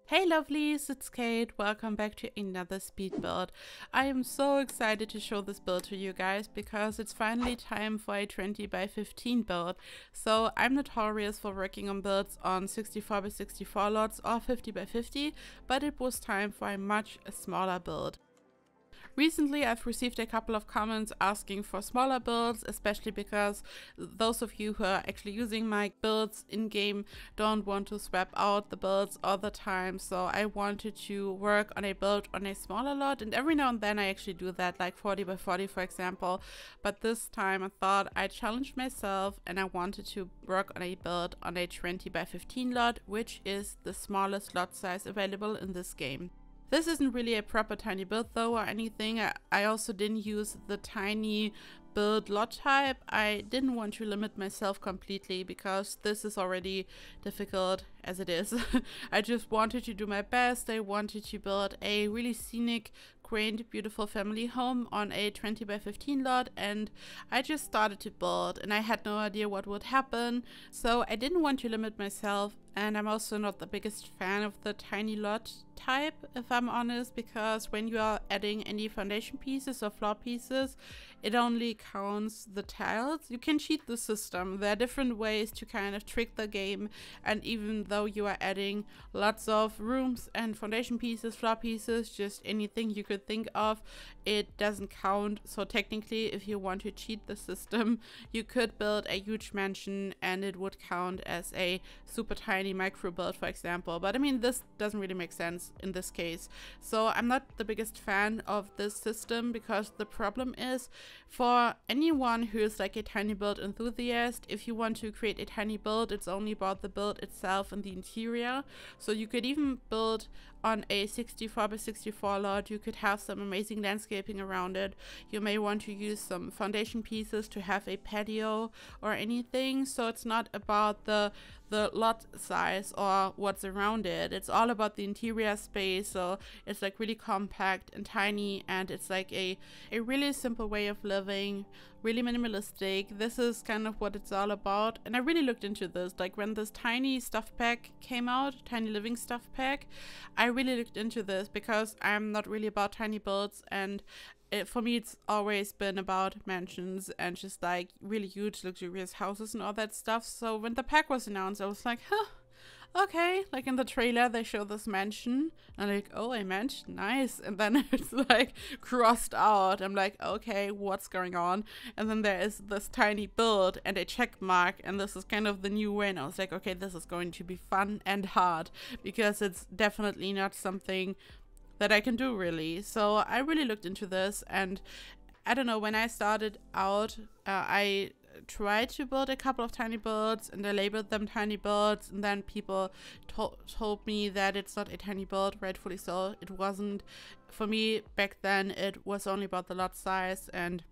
Hey lovelies, it's Kate. Welcome back to another speed build. I am so excited to show this build to you guys because it's finally time for a 20 by 15 build. So I'm notorious for working on builds on 64 by 64 lots or 50 by 50, but it was time for a much smaller build. Recently, I've received a couple of comments asking for smaller builds, especially because those of you who are actually using my builds in-game don't want to swap out the builds all the time. So I wanted to work on a build on a smaller lot, and every now and then I actually do that, like 40 by 40 for example. But this time I thought I'd challenge myself and I wanted to work on a build on a 20 by 15 lot, which is the smallest lot size available in this game. This isn't really a proper tiny build though or anything. I also didn't use the tiny build lot type. I didn't want to limit myself completely because this is already difficult as it is. I just wanted to do my best. I wanted to build a really scenic, quaint, beautiful family home on a 20 by 15 lot, and I just started to build and I had no idea what would happen. So I didn't want to limit myself, and I'm also not the biggest fan of the tiny lot type, if I'm honest, because when you are adding any foundation pieces or floor pieces, it only counts the tiles. You can cheat the system. There are different ways to kind of trick the game, and even though you are adding lots of rooms and foundation pieces, floor pieces, just anything you could think of, it doesn't count. So technically, if you want to cheat the system, you could build a huge mansion and it would count as a super tiny micro build, for example. But I mean, this doesn't really make sense in this case. So I'm not the biggest fan of this system, because the problem is, for anyone who is like a tiny build enthusiast, if you want to create a tiny build, it's only about the build itself and the interior. So you could even build on a 64 by 64 lot. You could have some amazing landscaping around it. You may want to use some foundation pieces to have a patio or anything. So it's not about the lot size or what's around it. It's all about the interior space. So it's like really compact and tiny, and it's like a really simple way of living, really minimalistic. This is kind of what it's all about. And I really looked into this, like when this tiny stuff pack came out, tiny living stuff pack, I really looked into this because I'm not really about tiny builds, and for me it's always been about mansions and just like really huge luxurious houses and all that stuff. So when the pack was announced, I was like, huh, okay. Like in the trailer they show this mansion and I'm like, oh, a mansion, nice. And then it's like crossed out. I'm like, okay, what's going on? And then there is this tiny build and a check mark, and this is kind of the new way. And I was like, okay, this is going to be fun and hard, because it's definitely not something that I can do really. So I really looked into this, and I don't know, when I started out, I tried to build a couple of tiny builds and I labeled them tiny builds, and then people told me that it's not a tiny build, rightfully so. It wasn't. For me back then it was only about the lot size, and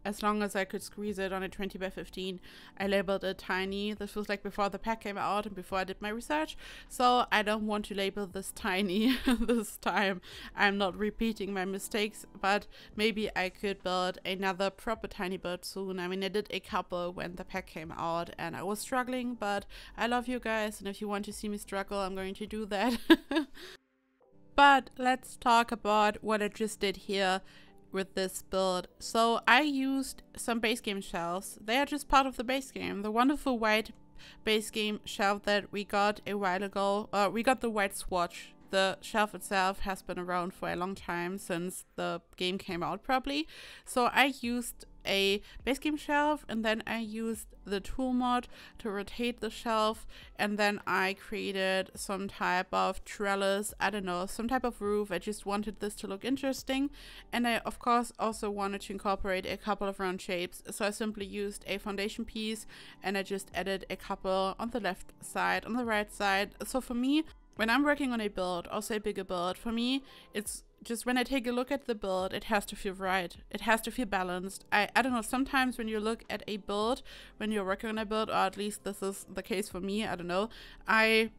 as long as I could squeeze it on a 20 by 15, I labeled it tiny. This was like before the pack came out and before I did my research. So I don't want to label this tiny this time. I'm not repeating my mistakes, but maybe I could build another proper tiny build soon. I mean, I did a couple when the pack came out and I was struggling, but I love you guys, and if you want to see me struggle, I'm going to do that. But let's talk about what I just did here with this build. So I used some base game shelves. They are just part of the base game. The wonderful white base game shelf that we got a while ago. We got the white swatch. The shelf itself has been around for a long time, since the game came out probably. So I used a base game shelf, and then I used the tool mod to rotate the shelf, and then I created some type of trellis, I don't know, some type of roof. I just wanted this to look interesting, and I of course also wanted to incorporate a couple of round shapes. So I simply used a foundation piece and I just added a couple on the left side, on the right side. So for me, when I'm working on a build, also a bigger build, for me it's just, when I take a look at the build, it has to feel right. It has to feel balanced. I don't know, sometimes when you look at a build, when you're working on a build, or at least this is the case for me, I don't know, I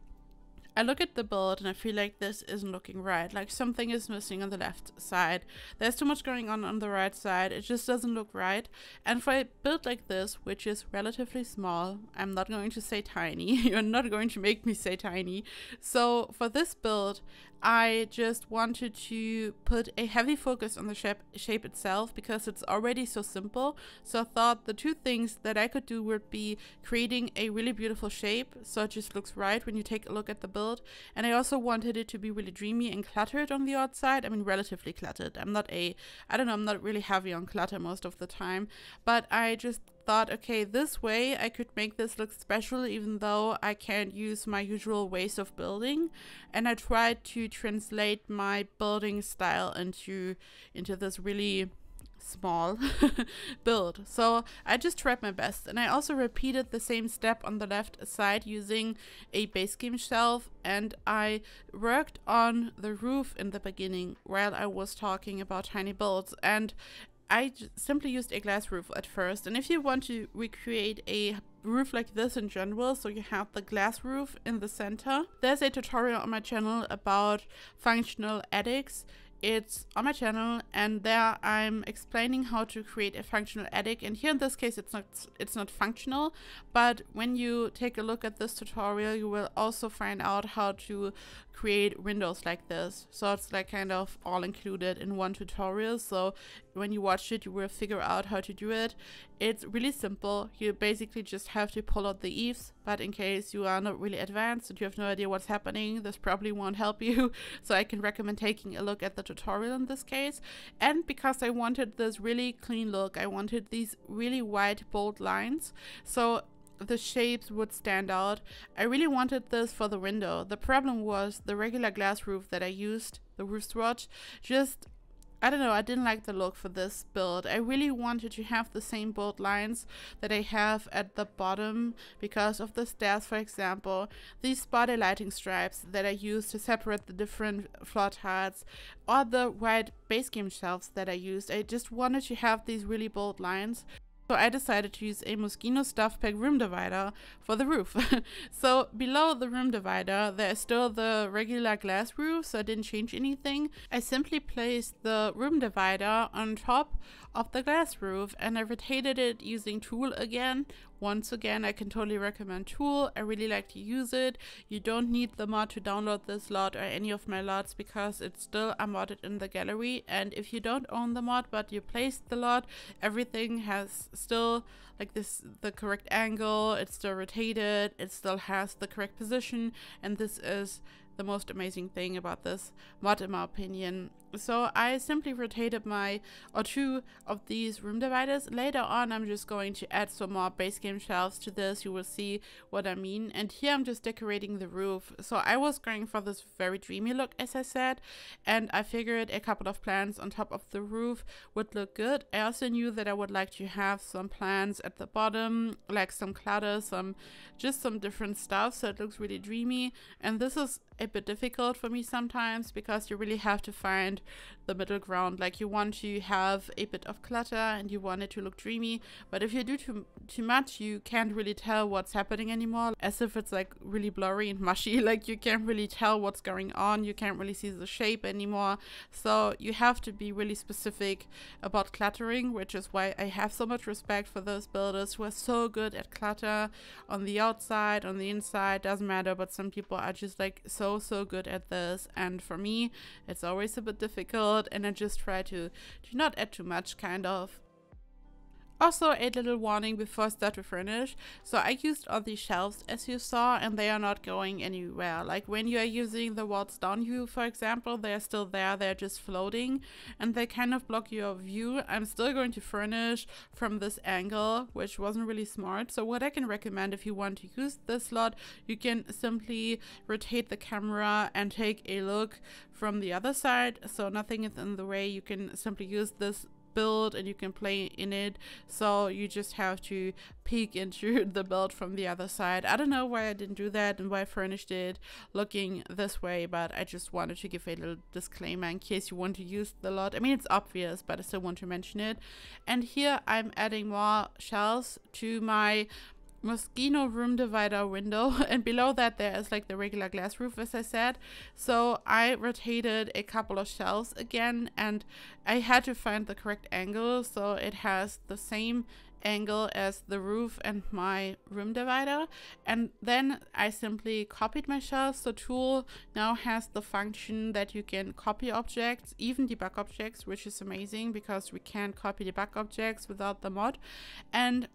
I look at the build and I feel like this isn't looking right. Like something is missing on the left side. There's too much going on the right side. It just doesn't look right. And for a build like this, which is relatively small, I'm not going to say tiny. You're not going to make me say tiny. So for this build, I just wanted to put a heavy focus on the shape itself because it's already so simple. So I thought the two things that I could do would be creating a really beautiful shape so it just looks right when you take a look at the build. And I also wanted it to be really dreamy and cluttered on the outside. I mean, relatively cluttered. I'm not really heavy on clutter most of the time, but I just thought, okay, this way I could make this look special even though I can't use my usual ways of building. And I tried to translate my building style into this really small build. So I just tried my best, and I also repeated the same step on the left side using a base game shelf, and I worked on the roof in the beginning while I was talking about tiny builds, and I simply used a glass roof at first. And if you want to recreate a roof like this in general, so you have the glass roof in the center, there's a tutorial on my channel about functional attics. It's on my channel, and there I'm explaining how to create a functional attic. And here in this case it's not functional, but when you take a look at this tutorial you will also find out how to create windows like this. So it's like kind of all included in one tutorial, so when you watch it you will figure out how to do it. It's really simple. You basically just have to pull out the eaves, but in case you are not really advanced and you have no idea what's happening, this probably won't help you. So I can recommend taking a look at the tutorial in this case. And because I wanted this really clean look, I wanted these really white bold lines so the shapes would stand out. I really wanted this for the window. The problem was the regular glass roof that I used, the roof swatch, just, I don't know, I didn't like the look for this build. I really wanted to have the same bold lines that I have at the bottom because of the stairs, for example. These spotty lighting stripes that I used to separate the different floor tiles, or the white base game shelves that I used. I just wanted to have these really bold lines. So I decided to use a Moschino stuff pack room divider for the roof. So below the room divider there is still the regular glass roof, so I didn't change anything. I simply placed the room divider on top of the glass roof and I rotated it using Tool again. Once again, I can totally recommend Tool. I really like to use it. You don't need the mod to download this lot or any of my lots because it's still unmodded in the gallery. And if you don't own the mod but you placed the lot, everything has still like this, the correct angle, it's still rotated, it still has the correct position, and this is the most amazing thing about this mod in my opinion. So I simply rotated two of these room dividers. Later on I'm just going to add some more base game shelves to this. You will see what I mean. And here I'm just decorating the roof. So I was going for this very dreamy look, as I said, and I figured a couple of plants on top of the roof would look good. I also knew that I would like to have some plants at the bottom, like some clutter, just some different stuff, so it looks really dreamy. And this is a bit difficult for me sometimes because you really have to find the middle ground. Like you want to have a bit of clutter and you want it to look dreamy, but if you do too much you can't really tell what's happening anymore, as if it's like really blurry and mushy. Like you can't really tell what's going on, you can't really see the shape anymore. So you have to be really specific about cluttering, which is why I have so much respect for those builders who are so good at clutter on the outside, on the inside, doesn't matter, but some people are just like so good at this, and for me it's always a bit difficult, and I just try to not add too much, kind of. Also, a little warning before I start to furnish. So I used all these shelves as you saw, and they are not going anywhere. Like when you are using the walls down view, for example, they are still there, they're just floating and they kind of block your view. I'm still going to furnish from this angle, which wasn't really smart. So what I can recommend, if you want to use this lot, you can simply rotate the camera and take a look from the other side, so nothing is in the way. You can simply use this build and you can play in it, so you just have to peek into the build from the other side. I don't know why I didn't do that and why I furnished it looking this way, but I just wanted to give a little disclaimer in case you want to use the lot. I mean, it's obvious, but I still want to mention it. And here I'm adding more shelves to my Moschino room divider window, and below that there is like the regular glass roof, as I said. So I rotated a couple of shelves again, and I had to find the correct angle so it has the same angle as the roof and my room divider. And then I simply copied my shelves. The tool now has the function that you can copy objects, even debug objects, which is amazing because we can't copy debug objects without the mod. And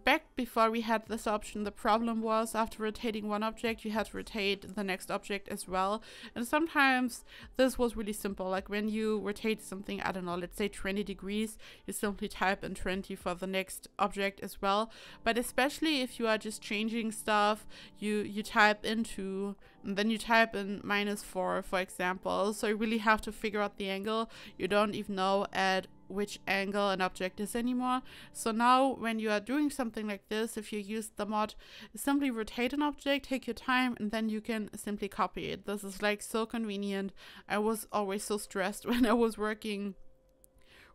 back before we had this option, the problem was after rotating one object, you had to rotate the next object as well. And sometimes this was really simple. Like when you rotate something, I don't know, let's say 20 degrees, you simply type in 20 for the next object as well. But especially if you are just changing stuff, you type into, and then you type in -4, for example. So you really have to figure out the angle. You don't even know at which angle an object is anymore. So now when you are doing something like this, if you use the mod, simply rotate an object, take your time, and then you can simply copy it. This is like so convenient. I was always so stressed when I was working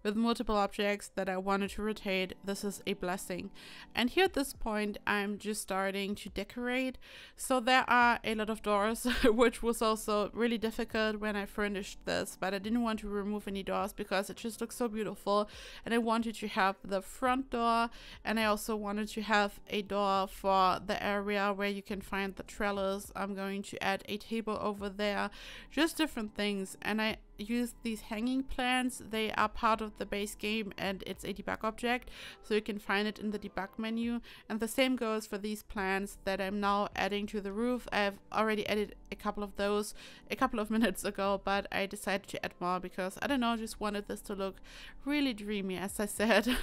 with multiple objects that I wanted to rotate. This is a blessing. And here at this point, I'm just starting to decorate. So there are a lot of doors, which was also really difficult when I furnished this, but I didn't want to remove any doors because it just looks so beautiful. And I wanted to have the front door, and I also wanted to have a door for the area where you can find the trellis. I'm going to add a table over there, just different things. And I use these hanging plants. They are part of the base game and it's a debug object, so you can find it in the debug menu. And the same goes for these plants that I'm now adding to the roof. I've already added a couple of those a couple of minutes ago, but I decided to add more because I don't know, just wanted this to look really dreamy, as I said.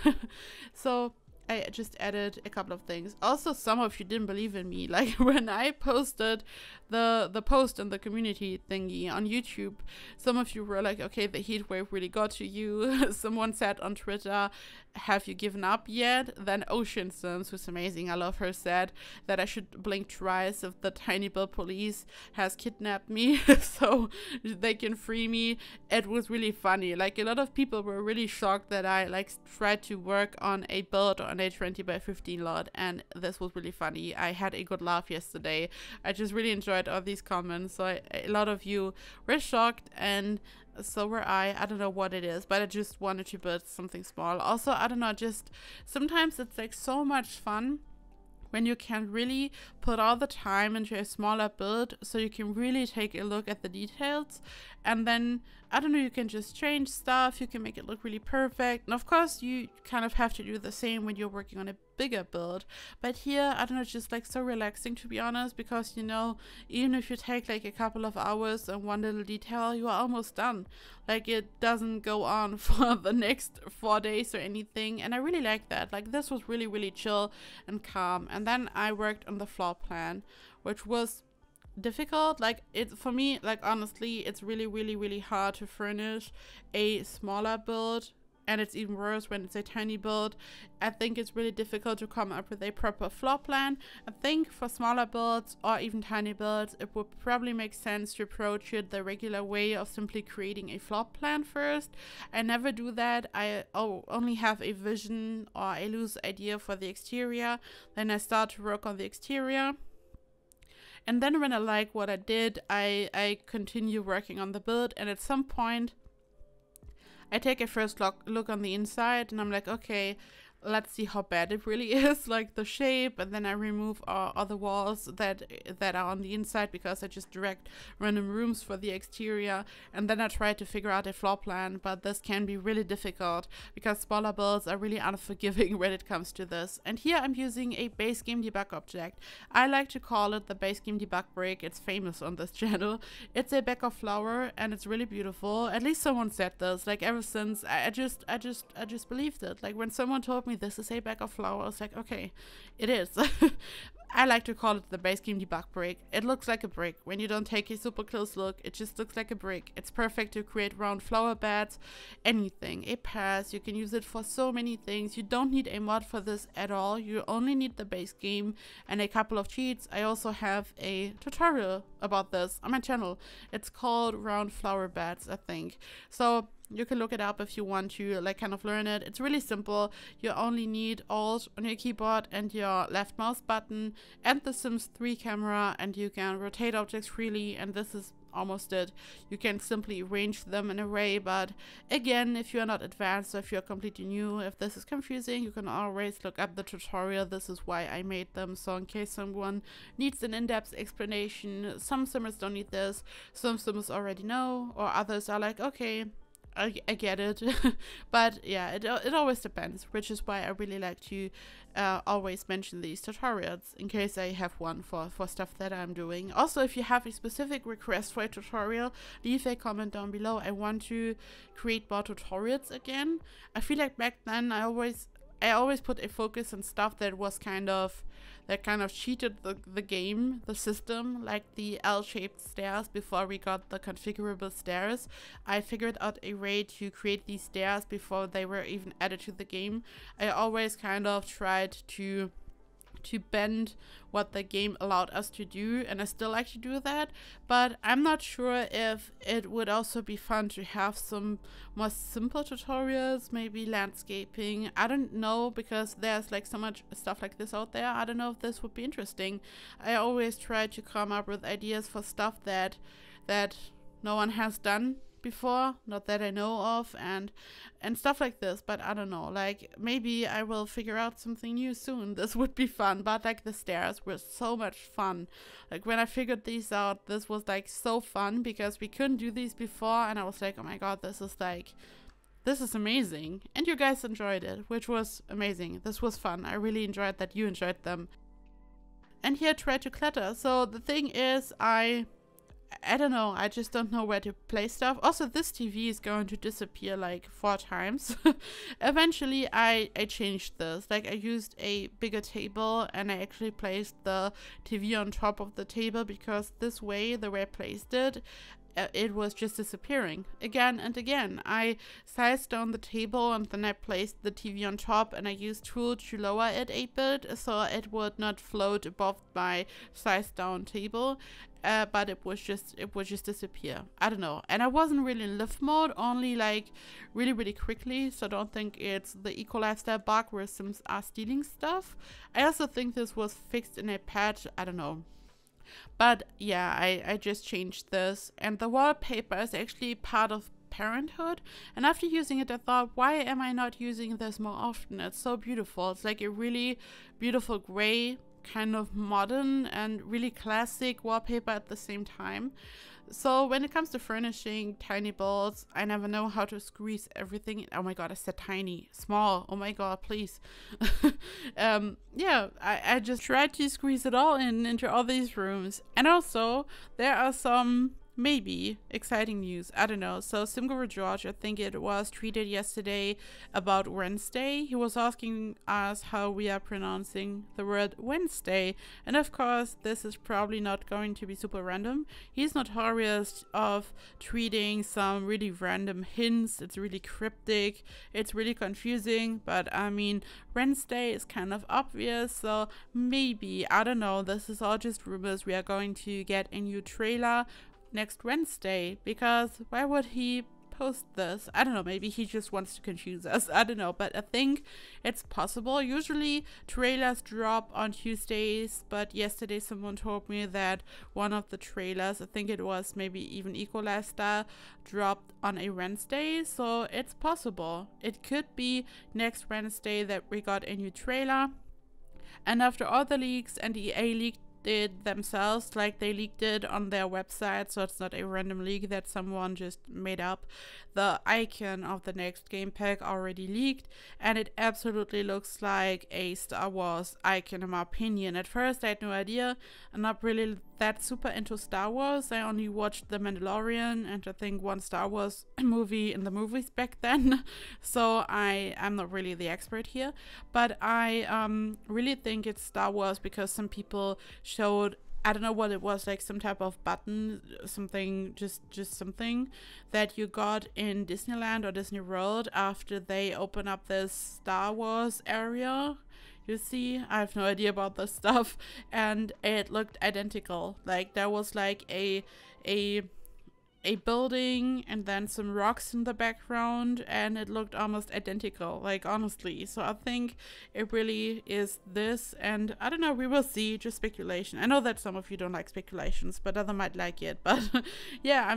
So I just added a couple of things. Also, some of you didn't believe in me. Like when I posted the post in the community thingy on YouTube, some of you were like, okay, the heat wave really got to you. Someone said on Twitter, have you given up yet? Then Ocean Sims, who's amazing, I love her, said that I should blink twice if the tiny bill police has kidnapped me so they can free me. It was really funny. Like a lot of people were really shocked that I like tried to work on a build on a 20 by 15 lot, and this was really funny. I had a good laugh yesterday. I just really enjoyed all these comments. So a lot of you were shocked, and so were I don't know what it is, but I just wanted to build something small. Also, I don't know, just sometimes it's like so much fun when you can really put all the time into a smaller build, so you can really take a look at the details, and then I don't know, you can just change stuff, you can make it look really perfect. And of course you kind of have to do the same when you're working on a bigger build, but here I don't know, it's just like so relaxing, to be honest, because you know, even if you take like a couple of hours and one little detail, you are almost done. Like it doesn't go on for the next 4 days or anything, and I really like that. Like this was really chill and calm. And then I worked on the floor plan, which was difficult. Like it for me, like honestly, it's really hard to furnish a smaller build, and it's even worse when it's a tiny build. I think it's really difficult to come up with a proper floor plan. I think for smaller builds or even tiny builds, it would probably make sense to approach it the regular way of simply creating a floor plan first. I never do that. I only have a vision or a loose idea for the exterior, then I start to work on the exterior. And then when I like what I did, I continue working on the build, and at some point I take a first look on the inside, and I'm like, okay, let's see how bad it really is, like the shape. And then I remove all the walls that are on the inside, because I just direct random rooms for the exterior. And then I try to figure out a floor plan, but this can be really difficult because smaller builds are really unforgiving when it comes to this. And here I'm using a base game debug object. I like to call it the base game debug brick. It's famous on this channel. It's a bag of flour, and it's really beautiful. At least someone said this. Like ever since, I just believed it. Like when someone told me this is a bag of flour, I was like, okay, it is. I like to call it the base game debug brick. It looks like a brick. When you don't take a super close look, it just looks like a brick. It's perfect to create round flower beds, anything, a path. You can use it for so many things. You don't need a mod for this at all. You only need the base game and a couple of cheats. I also have a tutorial about this on my channel. It's called round flower beds, I think. So You can look it up if you want to like kind of learn it. It's really simple. You only need Alt on your keyboard and your left mouse button and the Sims 3 camera, and you can rotate objects freely, and this is almost it. You can simply arrange them in an array, but again, if you are not advanced or if you're completely new, if this is confusing, you can always look up the tutorial. This is why I made them, so in case someone needs an in-depth explanation. Some Simmers don't need this, some Simmers already know, or others are like, okay, I get it. But yeah, it always depends, which is why I really like to always mention these tutorials in case I have one for stuff that I'm doing. Also, if you have a specific request for a tutorial, leave a comment down below. I want to create more tutorials again. I feel like back then I always put a focus on stuff that was kind of cheated the game, the system, like the L-shaped stairs. Before we got the configurable stairs, I figured out a way to create these stairs before they were even added to the game. I always kind of tried to bend what the game allowed us to do, and I still like to do that, but I'm not sure if it would also be fun to have some more simple tutorials, maybe landscaping. I don't know, because there's like so much stuff like this out there. I don't know if this would be interesting. I always try to come up with ideas for stuff that no one has done before, not that I know of, and stuff like this. But I don't know, like maybe I will figure out something new soon. This would be fun. But like the stairs were so much fun. Like when I figured these out, this was like so fun because we couldn't do these before, and I was like, oh my god, this is amazing. And you guys enjoyed it, which was amazing. This was fun. I really enjoyed that you enjoyed them. And here I tried to clutter. So the thing is, I don't know, I just don't know where to place stuff. Also, this TV is going to disappear like 4 times. Eventually, I changed this. Like, I used a bigger table, and I actually placed the TV on top of the table, because this way, the way I placed it, it was just disappearing again and again. I sized down the table, and then I placed the TV on top, and I used tool to lower it a bit so it would not float above my sized down table. But it would just disappear. I don't know. And I wasn't really in lift mode, only like really quickly, so I don't think it's the equalizer bug where Sims are stealing stuff. I also think this was fixed in a patch. I don't know. But yeah, I just changed this, and the wallpaper is actually part of Parenthood, and after using it I thought, why am I not using this more often? It's so beautiful. It's like a really beautiful gray, kind of modern and really classic wallpaper at the same time. So when it comes to furnishing tiny builds, I never know how to squeeze everything. Oh my god, I said tiny, small. Oh my god, please. Yeah, I just tried to squeeze it all into all these rooms. And also, there are some maybe exciting news. I don't know. So Simguru George, I think it was, tweeted yesterday about Wednesday. He was asking us how we are pronouncing the word Wednesday, and of course this is probably not going to be super random. He's notorious of tweeting some really random hints. It's really cryptic, it's really confusing, but I mean, Wednesday is kind of obvious, so maybe, I don't know, this is all just rumors. We are going to get a new trailer next Wednesday, because why would he post this? I don't know, maybe he just wants to confuse us. I don't know, but I think it's possible. Usually trailers drop on Tuesdays, but yesterday someone told me that one of the trailers, I think it was maybe even Equalizer, dropped on a Wednesday, so it's possible. It could be next Wednesday that we got a new trailer. And after all the leaks, and EA leaked it themselves, like they leaked it on their website, so it's not a random leak that someone just made up. The icon of the next game pack already leaked, and it absolutely looks like a Star Wars icon in my opinion. At first I had no idea. I'm not really that super into Star Wars. I only watched The Mandalorian and I think one Star Wars movie in the movies back then, so I'm not really the expert here, but I really think it's Star Wars because some people showed, I don't know what it was, like some type of button, something, just something that you got in Disneyland or Disney World after they open up this Star Wars area. You see, I have no idea about this stuff, and it looked identical. Like there was like a a building and then some rocks in the background, and it looked almost identical, like honestly. So I think it really is this, and I don't know, we will see. Just speculation. I know that some of you don't like speculations, but other might like it. But yeah,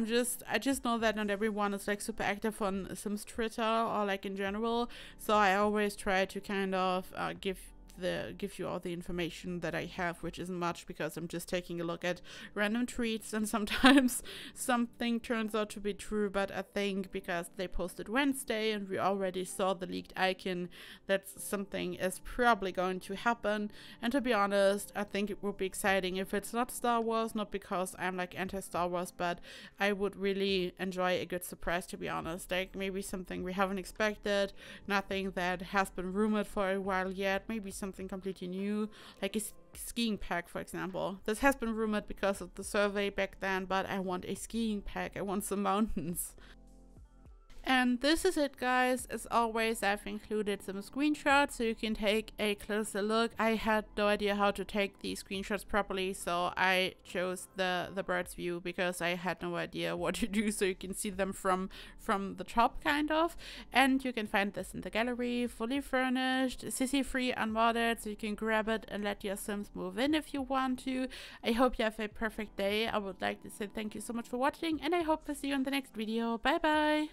I just know that not everyone is like super active on Sims Twitter or like in general, so I always try to kind of give you all the information that I have, which isn't much because I'm just taking a look at random tweets, and sometimes something turns out to be true. But I think because they posted Wednesday and we already saw the leaked icon, that something is probably going to happen. And to be honest, I think it would be exciting if it's not Star Wars, not because I'm like anti-Star Wars, but I would really enjoy a good surprise, to be honest. Like maybe something we haven't expected, nothing that has been rumored for a while yet, maybe something completely new, like a skiing pack, for example. This has been rumored because of the survey back then, but I want a skiing pack. I want some mountains. And this is it, guys. As always, I've included some screenshots so you can take a closer look. I had no idea how to take these screenshots properly, so I chose the bird's view because I had no idea what to do, so you can see them from the top, kind of. And you can find this in the gallery, fully furnished, CC free, unmodded, so you can grab it and let your Sims move in if you want to. I hope you have a perfect day. I would like to say thank you so much for watching, and I hope to see you in the next video. Bye bye!